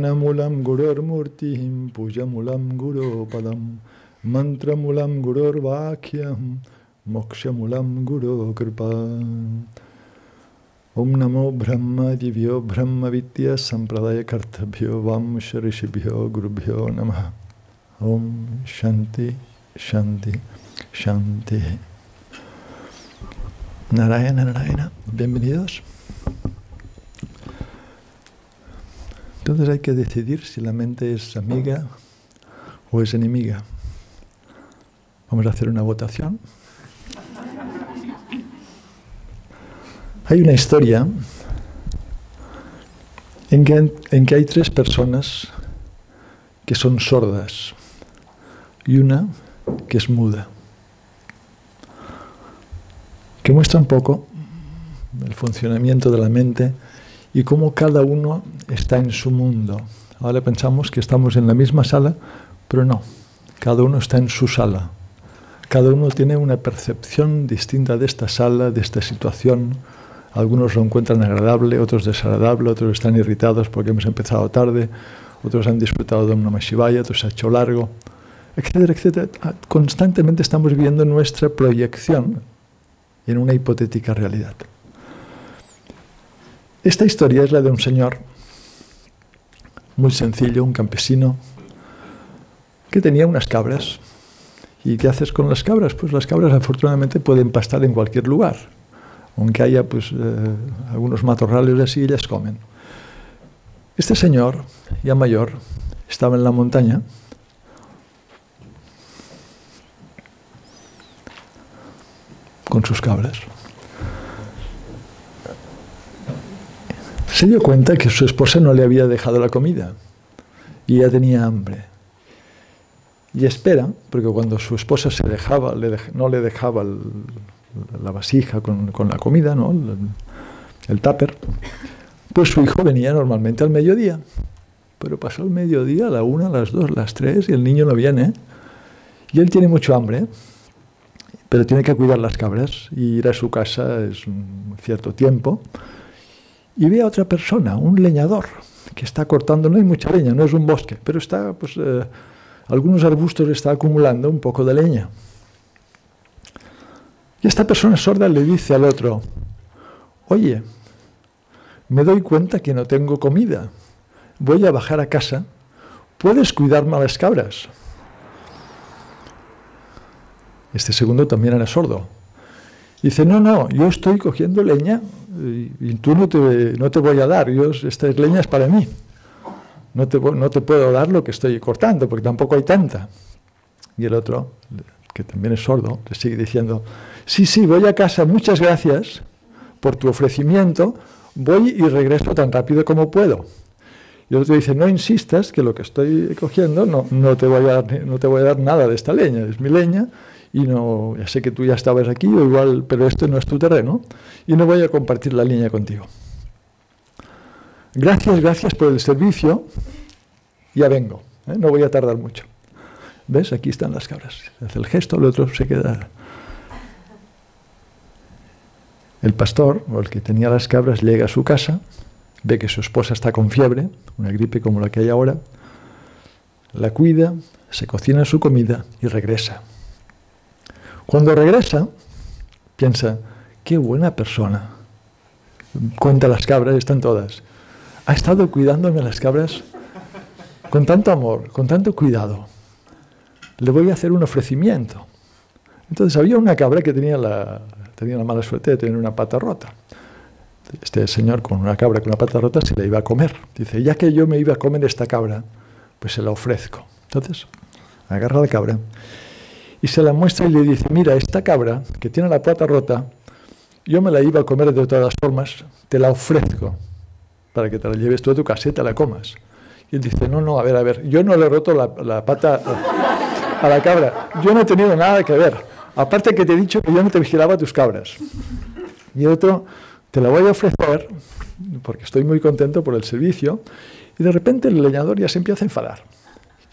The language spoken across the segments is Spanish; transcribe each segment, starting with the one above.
Dhanamulam Gurur Murtihim Pujamulam Guru Padam Mantramulam Gurur Vakyam Mokshamulam Guru Kripa. Om Namo Brahma Divyo Brahma Vidya Sampradaya Kartabhyo Vamsha Rishibhyo Gurubhyo Namaha. Om Shanti Shanti Shanti. Narayana Narayana. Bienvenidos. Entonces hay que decidir si la mente es amiga o es enemiga. Vamos a hacer una votación. Hay una historia en que hay tres personas que son sordas y una que es muda, que muestra un poco el funcionamiento de la mente y cómo cada uno está en su mundo. Ahora pensamos que estamos en la misma sala, pero no, cada uno está en su sala. Cada uno tiene una percepción distinta de esta sala, de esta situación. Algunos lo encuentran agradable, otros desagradable, otros están irritados porque hemos empezado tarde, otros han disfrutado de un Namah Shivaya, otros se ha hecho largo, etcétera, etcétera. Constantemente estamos viviendo nuestra proyección en una hipotética realidad. Esta historia es la de un señor muy sencillo, un campesino, que tenía unas cabras. ¿Y qué haces con las cabras? Pues las cabras afortunadamente pueden pastar en cualquier lugar. Aunque haya algunos matorrales así, ellas comen. Este señor, ya mayor, estaba en la montaña con sus cabras. Se dio cuenta que su esposa no le había dejado la comida y ya tenía hambre. Y espera, porque cuando su esposa no le dejaba la vasija con la comida, ¿no? el tupper, pues su hijo venía normalmente al mediodía. Pero pasó el mediodía, a la 1, a las 2, a las 3, y el niño no viene. Y él tiene mucho hambre, pero tiene que cuidar las cabras, y ir a su casa es un cierto tiempo. Y ve a otra persona, un leñador, que está cortando, no hay mucha leña, no es un bosque, pero está, algunos arbustos está acumulando un poco de leña. Y esta persona sorda le dice al otro: oye, me doy cuenta que no tengo comida, voy a bajar a casa, ¿puedes cuidarme a las cabras? Este segundo también era sordo. Dice: no, yo estoy cogiendo leña y tú no te voy a dar, esta leña es para mí. No te puedo dar lo que estoy cortando, porque tampoco hay tanta. Y el otro, que también es sordo, le sigue diciendo: sí, voy a casa, muchas gracias por tu ofrecimiento, voy y regreso tan rápido como puedo. Y el otro dice: no insistas, que lo que estoy cogiendo no te voy a dar nada de esta leña, es mi leña, y ya sé que tú ya estabas aquí, o igual, pero esto no es tu terreno, y no voy a compartir la leña contigo. Gracias por el servicio, ya vengo, no voy a tardar mucho. ¿Ves? Aquí están las cabras. Hace el gesto, el otro se queda. El pastor, o el que tenía las cabras, llega a su casa, ve que su esposa está con fiebre, una gripe como la que hay ahora, la cuida, se cocina su comida y regresa. Cuando regresa, piensa: qué buena persona. Cuenta las cabras, están todas. Ha estado cuidándome las cabras con tanto amor, con tanto cuidado. Le voy a hacer un ofrecimiento. Entonces había una cabra que tenía la mala suerte de tener una pata rota. Este señor, con una cabra con una pata rota, se la iba a comer. Dice: ya que yo me iba a comer esta cabra, pues se la ofrezco. Entonces agarra la cabra y se la muestra y le dice: mira, esta cabra que tiene la pata rota, yo me la iba a comer de todas formas, te la ofrezco para que te la lleves tú a tu casa y te la comas. Y él dice: no, a ver, yo no le he roto la pata a la cabra, yo no he tenido nada que ver, aparte que te he dicho que yo no te vigilaba tus cabras. Y el otro: te la voy a ofrecer porque estoy muy contento por el servicio. Y de repente el leñador ya se empieza a enfadar,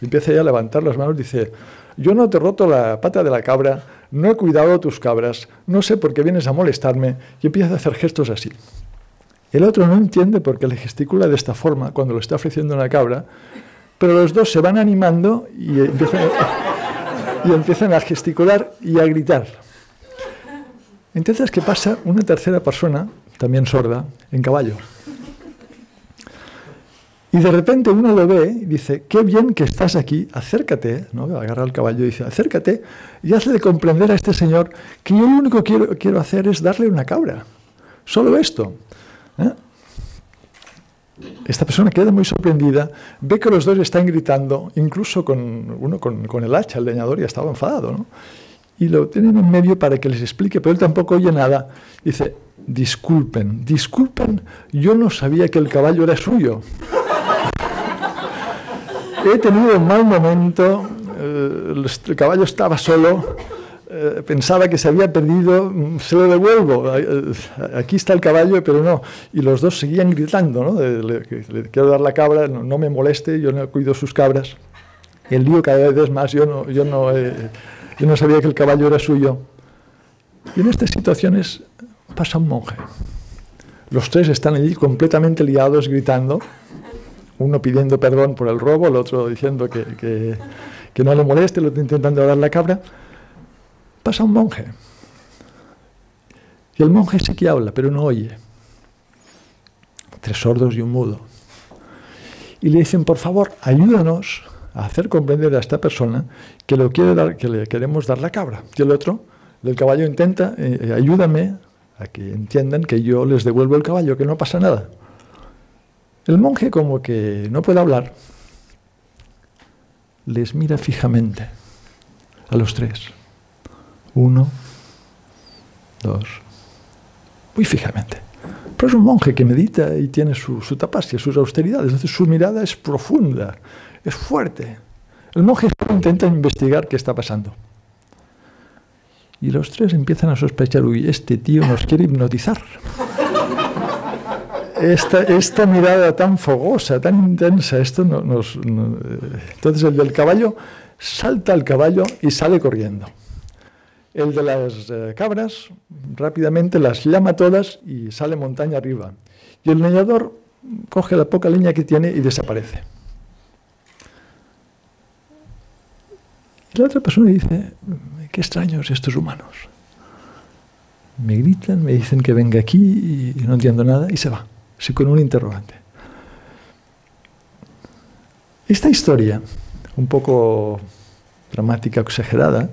y empieza ya a levantar las manos, dice: yo no te he roto la pata de la cabra, no he cuidado tus cabras, no sé por qué vienes a molestarme, y empieza a hacer gestos así. El otro no entiende porque le gesticula de esta forma cuando lo está ofreciendo una cabra, pero los dos se van animando y empiezan a gesticular y a gritar. Entonces, ¿qué pasa? Una tercera persona, también sorda, en caballo. Y de repente uno lo ve y dice, qué bien que estás aquí, acércate, ¿no? Agarra el caballo y dice, acércate y hazle comprender a este señor que yo lo único que quiero hacer es darle una cabra. Solo esto. Esta persona queda muy sorprendida, ve que los dos están gritando, incluso uno con el hacha, el leñador ya estaba enfadado, ¿no? Y lo tienen en medio para que les explique, pero él tampoco oye nada. Dice, disculpen, yo no sabía que el caballo era suyo. He tenido un mal momento, el caballo estaba solo, pensaba que se había perdido, se lo devuelvo, aquí está el caballo, pero no. Y los dos seguían gritando, ¿no? Le quiero dar la cabra, no me moleste, yo no cuido sus cabras. El lío cada vez es más, yo no sabía que el caballo era suyo. Y en estas situaciones pasa un monje. Los tres están allí completamente liados, gritando, uno pidiendo perdón por el robo, el otro diciendo que no le moleste, el otro intentando dar la cabra. Pasa un monje. Y el monje sí que habla, pero no oye. 3 sordos y un mudo. Y le dicen, por favor, ayúdanos a hacer comprender a esta persona que le queremos dar la cabra. Y el otro, el caballo, intenta, ayúdame a que entiendan que yo les devuelvo el caballo, que no pasa nada. El monje, como que no puede hablar, les mira fijamente a los 3. 1, 2, muy fijamente. Pero es un monje que medita y tiene su tapasya, sus austeridades, entonces su mirada es profunda, es fuerte. El monje intenta investigar qué está pasando. Y los 3 empiezan a sospechar, uy, este tío nos quiere hipnotizar. Esta mirada tan fogosa, tan intensa, entonces el del caballo salta al caballo y sale corriendo. El de las cabras rápidamente las llama todas y sale montaña arriba. Y el leñador coge la poca leña que tiene y desaparece. Y la otra persona dice, qué extraños estos humanos. Me gritan, me dicen que venga aquí y no entiendo nada y se va. Sí, con un interrogante. Esta historia, un poco dramática, exagerada,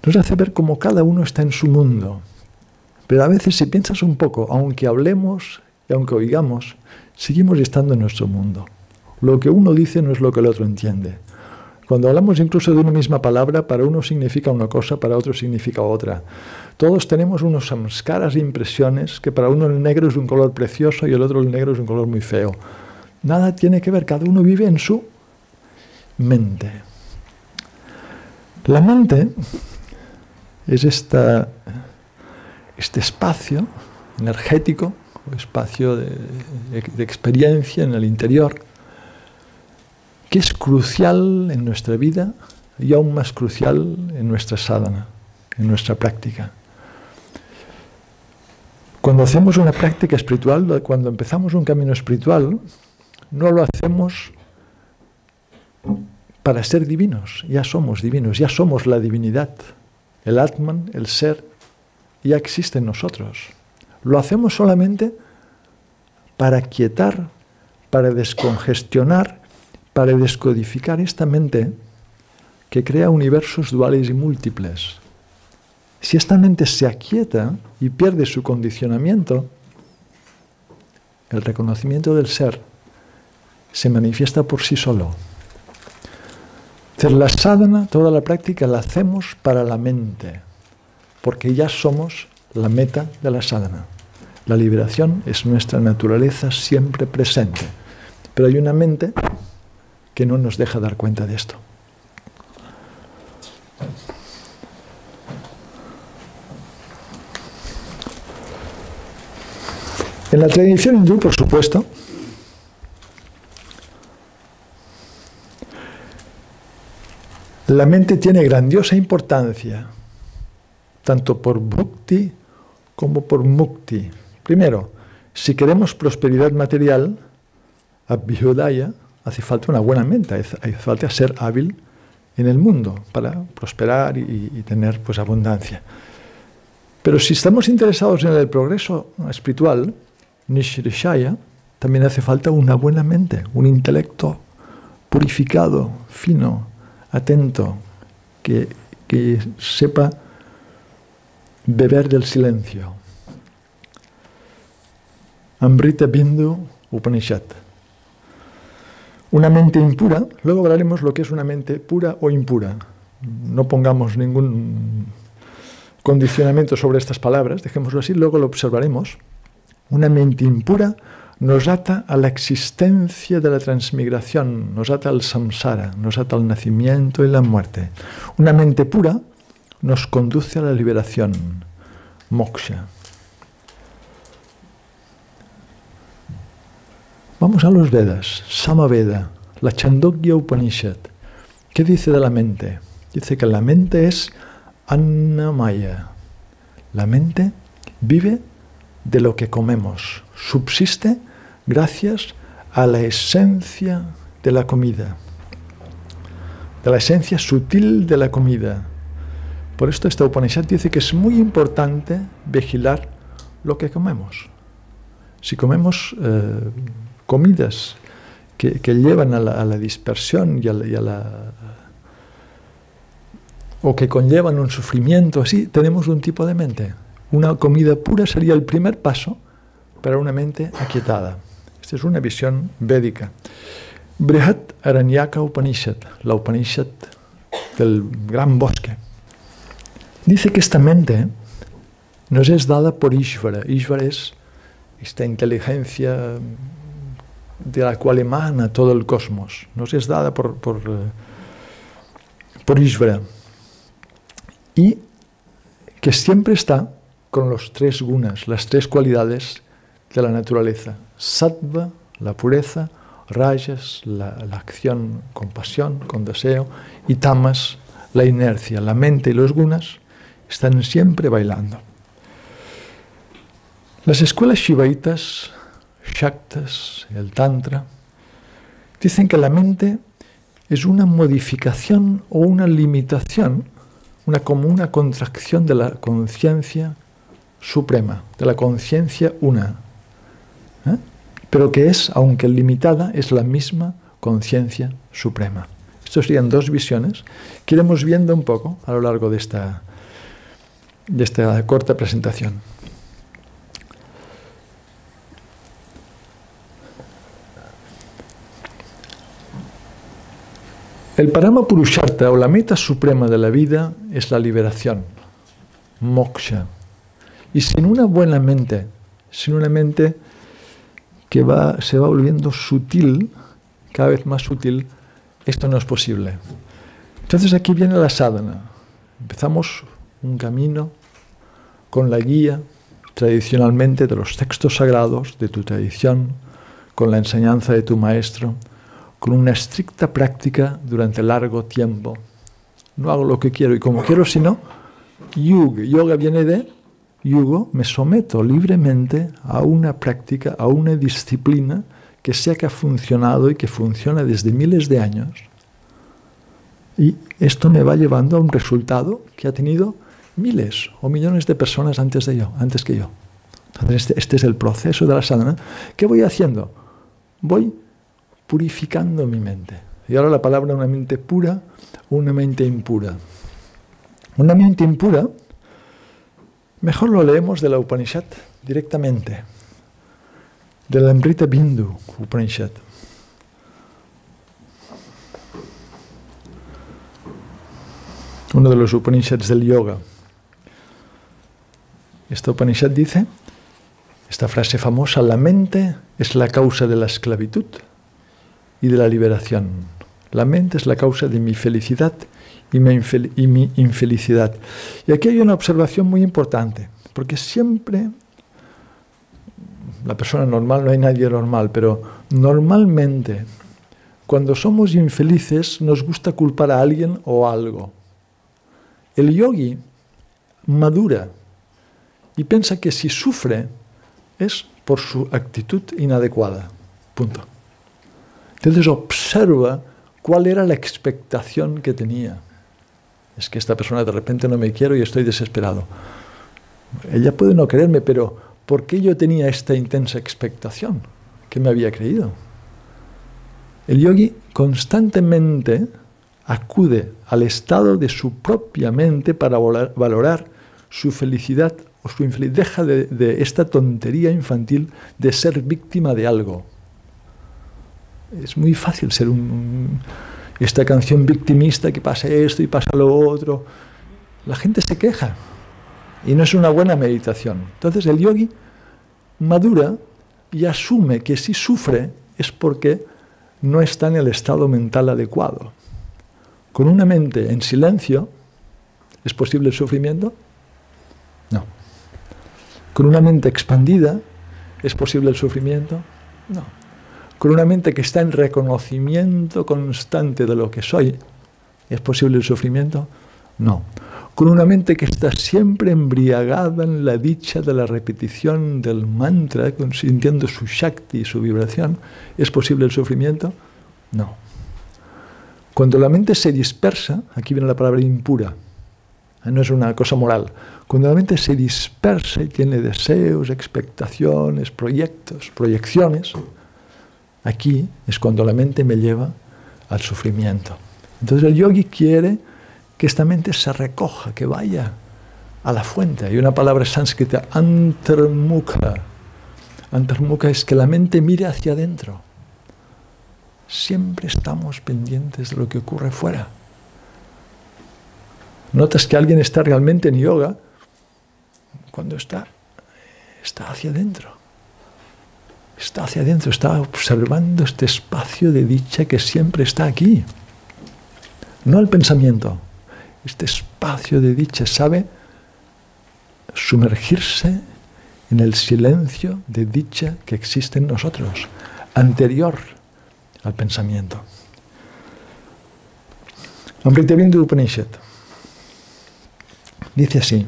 nos hace ver cómo cada uno está en su mundo. Pero a veces, si piensas un poco, aunque hablemos y aunque oigamos, seguimos estando en nuestro mundo. Lo que uno dice no es lo que el otro entiende. Cuando hablamos incluso de una misma palabra, para uno significa una cosa, para otro significa otra. Todos tenemos unos samskaras e impresiones, que para uno el negro es un color precioso y el otro el negro es un color muy feo. Nada tiene que ver, cada uno vive en su mente. La mente es este espacio energético, o espacio de experiencia en el interior, que es crucial en nuestra vida y aún más crucial en nuestra sadhana, en nuestra práctica. Cuando hacemos una práctica espiritual, cuando empezamos un camino espiritual, no lo hacemos para ser divinos, ya somos divinos, ya somos la divinidad. El Atman, el ser, ya existe en nosotros. Lo hacemos solamente para quietar, para descongestionar, para descodificar esta mente que crea universos duales y múltiples. Si esta mente se aquieta y pierde su condicionamiento, el reconocimiento del ser se manifiesta por sí solo. Entonces, la sadhana, toda la práctica, la hacemos para la mente, porque ya somos la meta de la sadhana. La liberación es nuestra naturaleza siempre presente, pero hay una mente que no nos deja dar cuenta de esto. En la tradición hindú, por supuesto, la mente tiene grandiosa importancia, tanto por bhakti como por mukti. Primero, Si queremos prosperidad material, Abhyudaya, hace falta una buena mente, hace falta ser hábil en el mundo para prosperar y tener pues abundancia. Pero si estamos interesados en el progreso espiritual, Nishirishaya, también hace falta una buena mente, un intelecto purificado, fino, atento, que sepa beber del silencio. Amrita Bindu Upanishad. Una mente impura, luego hablaremos lo que es una mente pura o impura. No pongamos ningún condicionamiento sobre estas palabras, dejémoslo así, luego lo observaremos. Una mente impura nos ata a la existencia de la transmigración, nos ata al samsara, nos ata al nacimiento y la muerte. Una mente pura nos conduce a la liberación, moksha. Vamos a los Vedas, Samaveda, la Chandogya Upanishad. ¿Qué dice de la mente? Dice que la mente es Annamaya. La mente vive de lo que comemos, subsiste gracias a la esencia de la comida, de la esencia sutil de la comida. Por esto esta Upanishad dice que es muy importante vigilar lo que comemos. Si comemos comidas que llevan a la dispersión o que conllevan un sufrimiento, así tenemos un tipo de mente. Una comida pura sería el primer paso para una mente aquietada. Esta es una visión védica. Brihat Aranyaka Upanishad, la Upanishad del gran bosque. Dice que esta mente nos es dada por Ishvara. Ishvara es esta inteligencia de la cual emana todo el cosmos. Nos es dada por Ishvara. Y que siempre está con los tres gunas, las tres cualidades de la naturaleza. Sattva, la pureza; Rajas, la acción con pasión, con deseo; y Tamas, la inercia. La mente y los gunas están siempre bailando. Las escuelas shivaitas, shaktas, el tantra, dicen que la mente es una modificación o una limitación, como una contracción de la conciencia suprema, de la conciencia una, pero que es, aunque limitada, es la misma conciencia suprema. Estos serían dos visiones que iremos viendo un poco a lo largo de esta corta presentación. El Parama Purushartha, o la meta suprema de la vida, es la liberación, moksha. Y sin una buena mente, sin una mente que se va volviendo sutil, cada vez más sutil, esto no es posible. Entonces aquí viene la sadhana. Empezamos un camino con la guía, tradicionalmente, de los textos sagrados, de tu tradición, con la enseñanza de tu maestro, con una estricta práctica durante largo tiempo. No hago lo que quiero y como quiero, sino yuga. Yoga viene de yugo, me someto libremente a una práctica, a una disciplina que sé que ha funcionado y que funciona desde miles de años. Y esto me va llevando a un resultado que ha tenido miles o millones de personas antes que yo. Entonces este es el proceso de la sadhana. ¿Qué voy haciendo? Voy purificando mi mente. Y ahora la palabra una mente pura o una mente impura. Una mente impura, mejor lo leemos de la Upanishad directamente, de la Amrita Bindu Upanishad. Uno de los Upanishads del yoga. Esta Upanishad dice, esta frase famosa: la mente es la causa de la esclavitud y de la liberación. La mente es la causa de mi felicidad y mi infelicidad. Y aquí hay una observación muy importante, porque siempre la persona normal, no hay nadie normal, pero normalmente cuando somos infelices nos gusta culpar a alguien o algo. El yogi madura y piensa que si sufre es por su actitud inadecuada. Punto. Entonces observa cuál era la expectación que tenía. Es que esta persona de repente no me quiere y estoy desesperado. Ella puede no quererme, pero ¿por qué yo tenía esta intensa expectación? ¿Qué me había creído? El yogi constantemente acude al estado de su propia mente para valorar su felicidad o su infelicidad. Deja de esta tontería infantil de ser víctima de algo. Es muy fácil ser esta canción victimista, que pasa esto y pasa lo otro. La gente se queja y no es una buena meditación. Entonces el yogi madura y asume que si sufre es porque no está en el estado mental adecuado. Con una mente en silencio, ¿es posible el sufrimiento? No. Con una mente expandida, ¿es posible el sufrimiento? No. Con una mente que está en reconocimiento constante de lo que soy, ¿es posible el sufrimiento? No. Con una mente que está siempre embriagada en la dicha de la repetición del mantra, sintiendo su shakti y su vibración, ¿es posible el sufrimiento? No. Cuando la mente se dispersa, aquí viene la palabra impura, no es una cosa moral, cuando la mente se dispersa y tiene deseos, expectaciones, proyectos, proyecciones, aquí es cuando la mente me lleva al sufrimiento. Entonces el yogi quiere que esta mente se recoja, que vaya a la fuente. Hay una palabra sánscrita, antarmukha. Antarmukha es que la mente mire hacia adentro. Siempre estamos pendientes de lo que ocurre fuera. Notas que alguien está realmente en yoga cuando está hacia adentro. Está hacia adentro, está observando este espacio de dicha que siempre está aquí. No el pensamiento. Este espacio de dicha sabe sumergirse en el silencio de dicha que existe en nosotros, anterior al pensamiento. Amrita-bindu Upanishad dice así: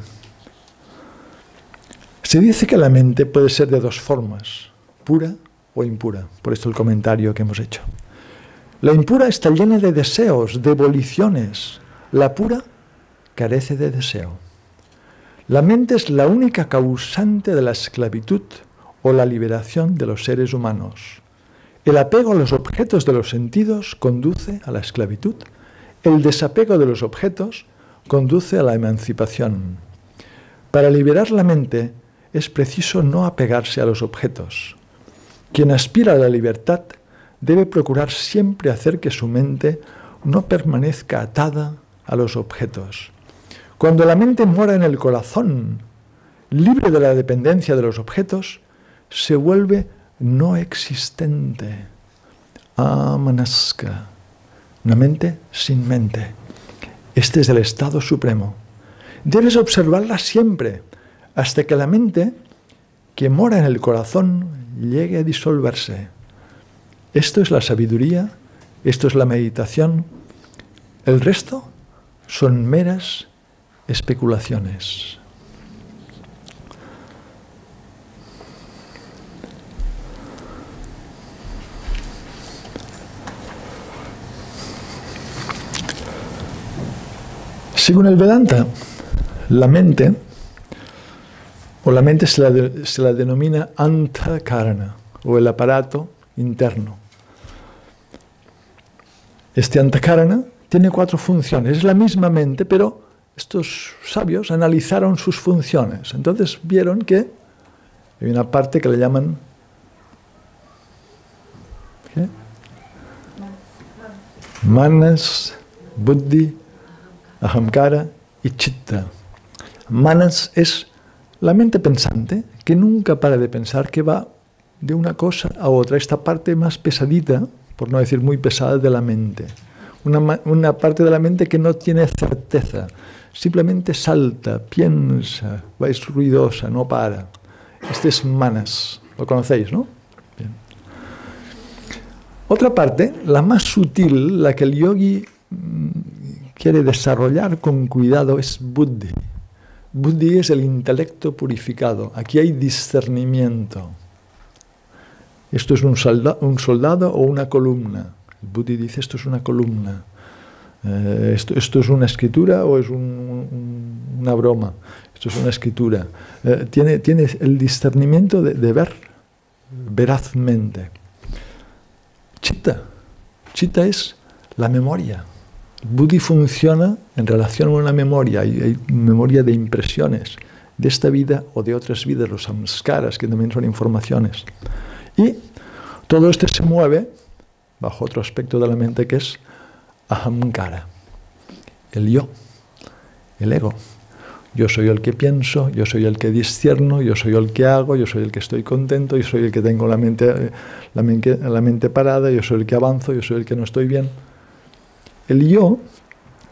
se dice que la mente puede ser de dos formas, pura o impura. Por esto el comentario que hemos hecho. La impura está llena de deseos, de voliciones. La pura carece de deseo. La mente es la única causante de la esclavitud o la liberación de los seres humanos. El apego a los objetos de los sentidos conduce a la esclavitud. El desapego de los objetos conduce a la emancipación. Para liberar la mente es preciso no apegarse a los objetos. Quien aspira a la libertad debe procurar siempre hacer que su mente no permanezca atada a los objetos. Cuando la mente mora en el corazón, libre de la dependencia de los objetos, se vuelve no existente. Amanaska, una mente sin mente. Este es el estado supremo. Debes observarla siempre, hasta que la mente que mora en el corazón llegue a disolverse. Esto es la sabiduría, esto es la meditación. El resto son meras especulaciones. Según el Vedanta, la mente se la denomina antakarana, o el aparato interno. Este antakarana tiene 4 funciones, es la misma mente, pero estos sabios analizaron sus funciones. Entonces vieron que hay una parte que le llaman ¿qué? Manas, Buddhi, Ahamkara y Chitta. Manas es la mente pensante, que nunca para de pensar, que va de una cosa a otra. Esta parte más pesadita, por no decir muy pesada, de la mente. Una parte de la mente que no tiene certeza. Simplemente salta, piensa, es ruidosa, no para. Este es manas. Lo conocéis, ¿no? Bien. Otra parte, la más sutil, la que el yogi quiere desarrollar con cuidado, es buddhi. Buddhi es el intelecto purificado. Aquí hay discernimiento. Esto es un soldado o una columna. El Buddha dice esto es una columna. Esto es una escritura o es una broma. Esto es una escritura. Tiene el discernimiento de ver verazmente. Chitta. Chitta es la memoria. El Buddhi funciona en relación con la memoria. Hay memoria de impresiones de esta vida o de otras vidas, los samskaras, que también son informaciones. Y todo esto se mueve bajo otro aspecto de la mente que es ahamkara, el yo, el ego. Yo soy el que pienso, yo soy el que discierno, yo soy el que hago, yo soy el que estoy contento, yo soy el que tengo la mente parada, yo soy el que avanzo, yo soy el que no estoy bien. El yo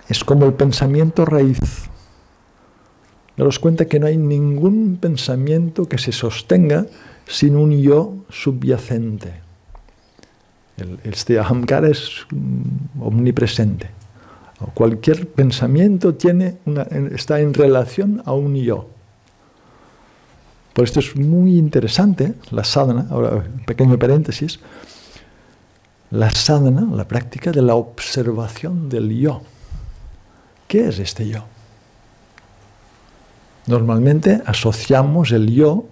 es como el pensamiento raíz. Daros cuenta que no hay ningún pensamiento que se sostenga sin un yo subyacente. Este ahamkara es omnipresente. Cualquier pensamiento está en relación a un yo. Por esto es muy interesante la sadhana, ahora un pequeño paréntesis, la sadhana, la práctica de la observación del yo. ¿Qué es este yo? Normalmente asociamos el yo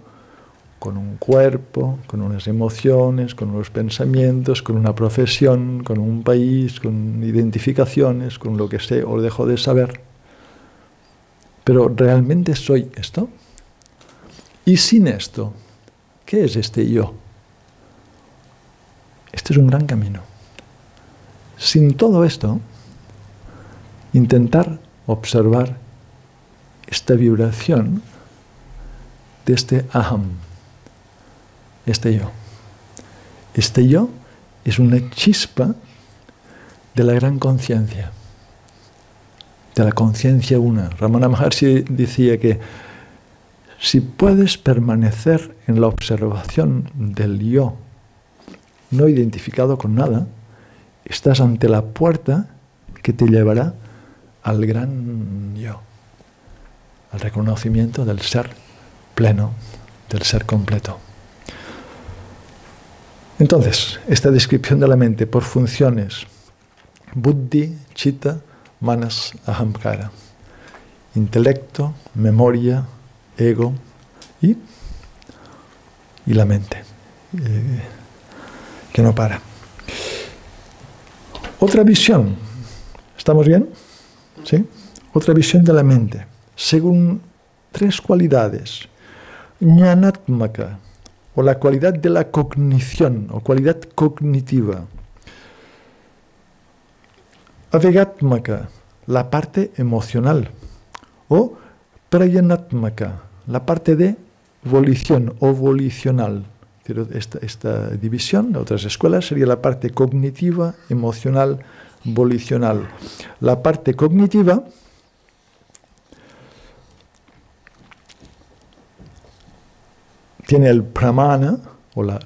con un cuerpo, con unas emociones, con unos pensamientos, con una profesión, con un país, con identificaciones, con lo que sé o dejo de saber. Pero ¿realmente soy esto? Y sin esto, ¿qué es este yo? Este es un gran camino. Sin todo esto, intentar observar esta vibración de este aham, este yo. Este yo es una chispa de la gran conciencia, de la conciencia una. Ramana Maharshi decía que si puedes permanecer en la observación del yo, no identificado con nada, estás ante la puerta que te llevará al gran yo, al reconocimiento del ser pleno, del ser completo. Entonces, esta descripción de la mente por funciones: buddhi, chitta, manas, ahamkara. Intelecto, memoria, ego y la mente, que no para. Otra visión, ¿estamos bien? ¿Sí? Otra visión de la mente, según tres cualidades. Jnanatmaka, o la cualidad de la cognición, o cualidad cognitiva. Avegatmaka, la parte emocional. O prayanatmaka, la parte de volición o volicional. Esta división de otras escuelas sería la parte cognitiva, emocional, volicional. La parte cognitiva tiene el pramana, o la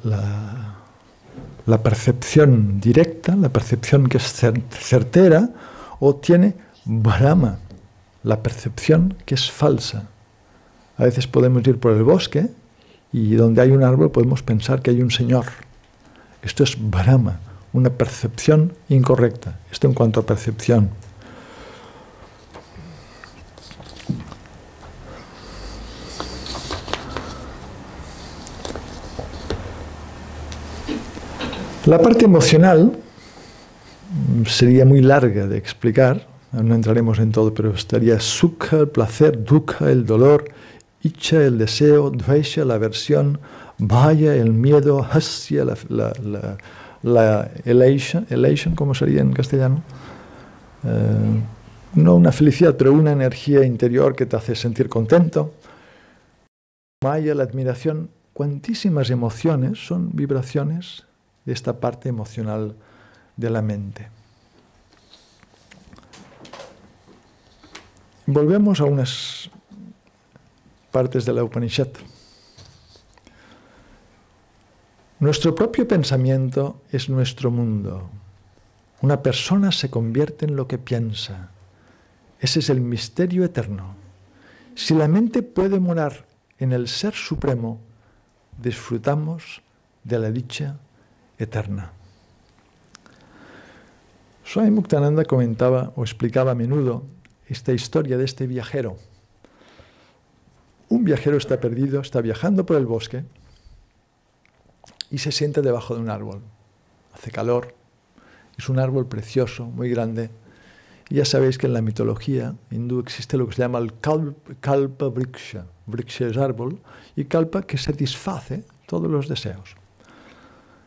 percepción directa, la percepción que es certera, o tiene brahma, la percepción que es falsa. A veces podemos ir por el bosque y donde hay un árbol podemos pensar que hay un señor. Esto es brahma, una percepción incorrecta. Esto en cuanto a percepción. La parte emocional sería muy larga de explicar, no entraremos en todo, pero estaría sukha, el placer, dukkha, el dolor, icha, el deseo, dvesha, la aversión, bhaya, el miedo, hasya, la elation, ¿cómo sería en castellano? No una felicidad, pero una energía interior que te hace sentir contento. Maya, la admiración, cuantísimas emociones son vibraciones de esta parte emocional de la mente. Volvemos a unas partes de la Upanishad. Nuestro propio pensamiento es nuestro mundo. Una persona se convierte en lo que piensa. Ese es el misterio eterno. Si la mente puede morar en el Ser Supremo, disfrutamos de la dicha eterna. Swami Muktananda comentaba o explicaba a menudo esta historia de este viajero. Un viajero está perdido, está viajando por el bosque y se sienta debajo de un árbol. Hace calor, es un árbol precioso, muy grande. Y ya sabéis que en la mitología hindú existe lo que se llama el kalpa vriksha. Vriksha es árbol y kalpa que satisface todos los deseos.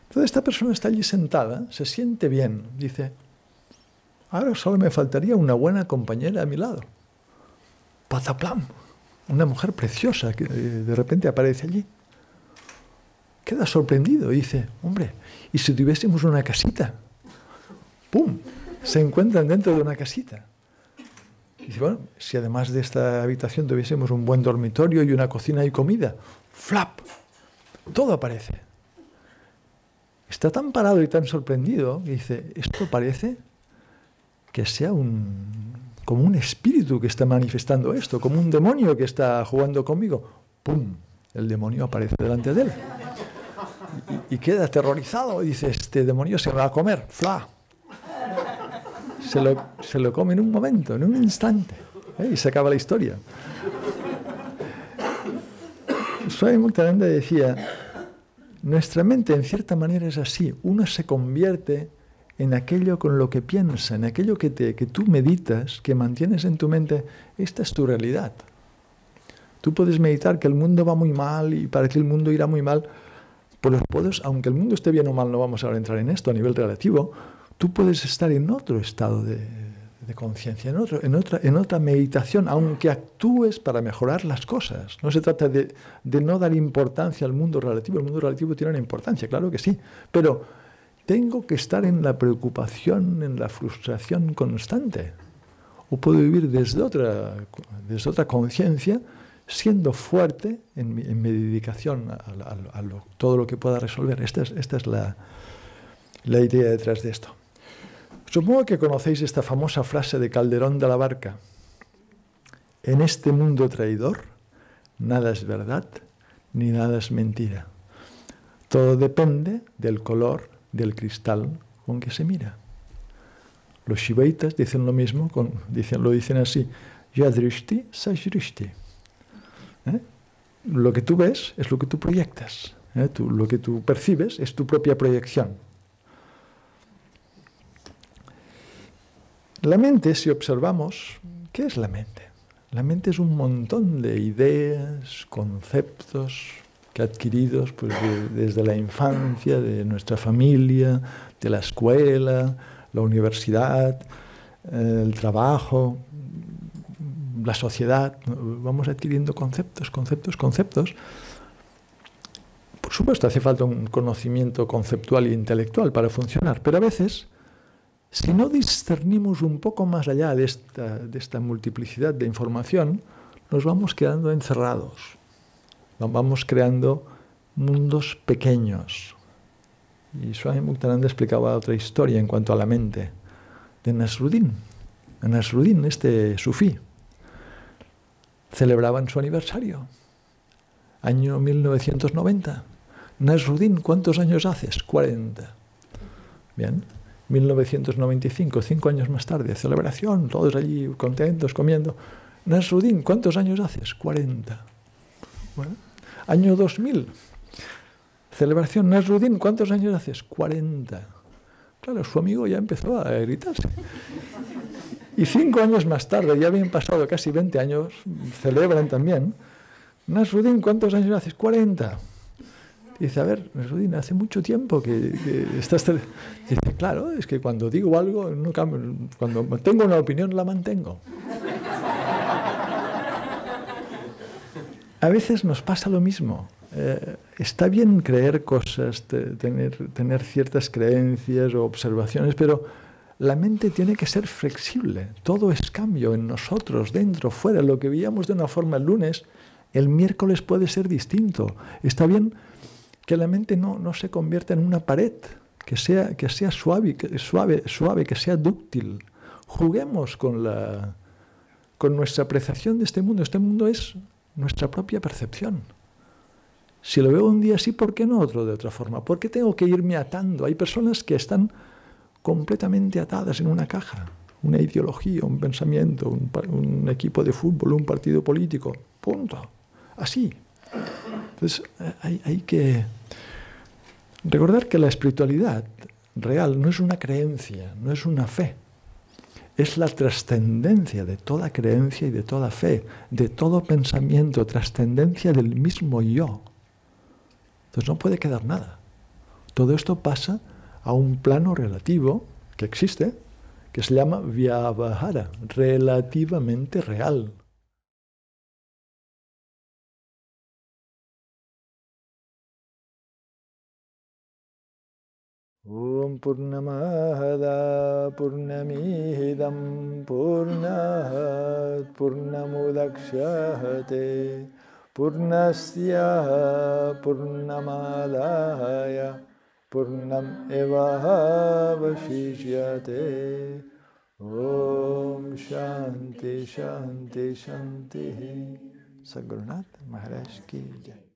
Entonces esta persona está allí sentada, se siente bien, dice, ahora solo me faltaría una buena compañera a mi lado. Pataplam, una mujer preciosa que de repente aparece allí. Queda sorprendido y dice, hombre, ¿y si tuviésemos una casita? ¡Pum! Se encuentran dentro de una casita. Y dice, bueno, si además de esta habitación tuviésemos un buen dormitorio y una cocina y comida, ¡flap! Todo aparece. Está tan parado y tan sorprendido que dice, esto parece que sea como un espíritu que está manifestando esto, como un demonio que está jugando conmigo. ¡Pum! El demonio aparece delante de él. Y queda aterrorizado y dice, este demonio se me va a comer. ¡Fla! Se lo come en un momento, en un instante. Y se acaba la historia. Swami Muktananda decía, nuestra mente en cierta manera es así. Uno se convierte en aquello con lo que piensa, en aquello que tú meditas, que mantienes en tu mente. Esta es tu realidad. Tú puedes meditar que el mundo va muy mal y para ti el mundo irá muy mal. Pues aunque el mundo esté bien o mal, no vamos a entrar en esto a nivel relativo, tú puedes estar en otro estado de conciencia, en otra meditación, aunque actúes para mejorar las cosas. No se trata de no dar importancia al mundo relativo. El mundo relativo tiene una importancia, claro que sí, pero tengo que estar en la preocupación, en la frustración constante. O puedo vivir desde otra conciencia, siendo fuerte en mi dedicación a todo lo que pueda resolver. Esta es la idea detrás de esto. Supongo que conocéis esta famosa frase de Calderón de la Barca. En este mundo traidor, nada es verdad, ni nada es mentira. Todo depende del color del cristal con que se mira. Los shivaitas dicen lo mismo, lo dicen así, yadrishti sajrishti. Lo que tú ves es lo que tú proyectas. Lo que tú percibes es tu propia proyección. La mente, si observamos, ¿qué es la mente? La mente es un montón de ideas, conceptos que adquiridos pues, desde la infancia, de nuestra familia, de la escuela, la universidad, el trabajo, la sociedad. Vamos adquiriendo conceptos. Por supuesto, hace falta un conocimiento conceptual e intelectual para funcionar, pero a veces, si no discernimos un poco más allá de esta multiplicidad de información, nos vamos quedando encerrados. Vamos creando mundos pequeños. Y Swami Muktananda explicaba otra historia en cuanto a la mente, de Nasruddin. Nasruddin, este sufí, celebraban su aniversario, año 1990. Nasruddin, ¿cuántos años haces? 40. Bien, 1995, 5 años más tarde, celebración, todos allí contentos, comiendo. Nasruddin, ¿cuántos años haces? 40. Bueno, año 2000, celebración. Nasruddin, ¿cuántos años haces? 40. Claro, su amigo ya empezó a gritarse. Y 5 años más tarde, ya habían pasado casi 20 años, celebran también. Nasruddin, ¿cuántos años haces? 40. Dice, a ver, Nasruddin, hace mucho tiempo que estás... Dice, claro, es que cuando digo algo, no cambio, cuando tengo una opinión la mantengo. A veces nos pasa lo mismo. Está bien creer cosas, tener ciertas creencias o observaciones, pero la mente tiene que ser flexible. Todo es cambio en nosotros, dentro, fuera. Lo que veíamos de una forma el lunes, el miércoles puede ser distinto. Está bien que la mente no se convierta en una pared, que sea suave, que sea dúctil. Juguemos con nuestra apreciación de este mundo. Este mundo es nuestra propia percepción. Si lo veo un día así, ¿por qué no otro de otra forma? ¿Por qué tengo que irme atando? Hay personas que están completamente atadas en una caja, una ideología, un pensamiento, un equipo de fútbol, un partido político, punto. Así. Entonces hay que recordar que la espiritualidad real no es una creencia, no es una fe. Es la trascendencia de toda creencia y de toda fe, de todo pensamiento, trascendencia del mismo yo. Entonces no puede quedar nada. Todo esto pasa a un plano relativo que existe, que se llama Vyavahara, relativamente real. Om Purnamahada Purnamihidam Purnat Purnamudakshate Purnasya Purnamadaya Purnam Eva Vashishyate. Om Shanti Shanti Shanti. Sadhgurunath Maharaj Ki Jai.